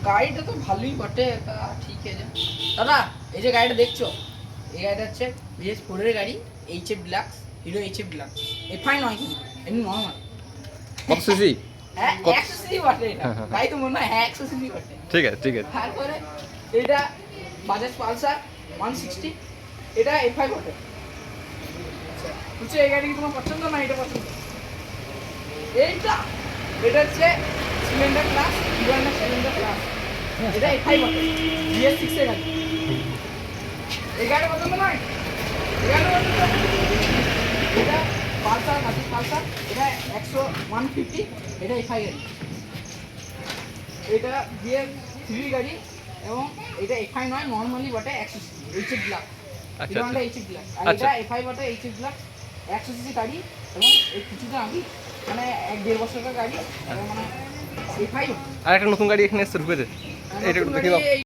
গাড়িটা তো ভালোই বটে, তা ঠিক আছে দাদা। এই যে গাড়িটা দেখছো, এই গাড়িটা হচ্ছে BS4 এর গাড়ি, HF deluxe, hero HF deluxe. FI নয় কিন্তু, এমনি নর্মাল। কত সিসি? হ্যাঁ 100 সিসি বটে এটা, গাড়ি তো মনে হয় 100 সিসি বটে। ঠিক আছে ঠিক আছে। তারপরে এটা বাজাজ পালসার 160, এটা এফআই বটে। বুঝছো, এই গাড়ি কি তোমার পছন্দ না এটা পছন্দ? এইটা এটা হচ্ছে cylinder class, hero Honda cylinder class, এটা এফআই বটে, BS6 এর গাড়ি। এই গাড়ি পছন্দ নয়? এই গাড়ি পছন্দ? এটা পালসার, বাজাজ পালসার, এটা 150, এটা এফআই গাড়ি। এটা BS3 গাড়ি এবং এটা এফআই নয়, নর্মালি বটে 100 cc, HF black, Hero Honda HF black. আর এটা এফআই বটে, HF ব্ল্যাক, 100 সিসি গাড়ি। এবং এই কিছুদিন আগে মানে 1-1.5 বছরের গাড়ি, এবং মানে এফআই। আর একটা নতুন গাড়ি এখানে এসে ঢুকেছে, এটা একটু দেখে দাও।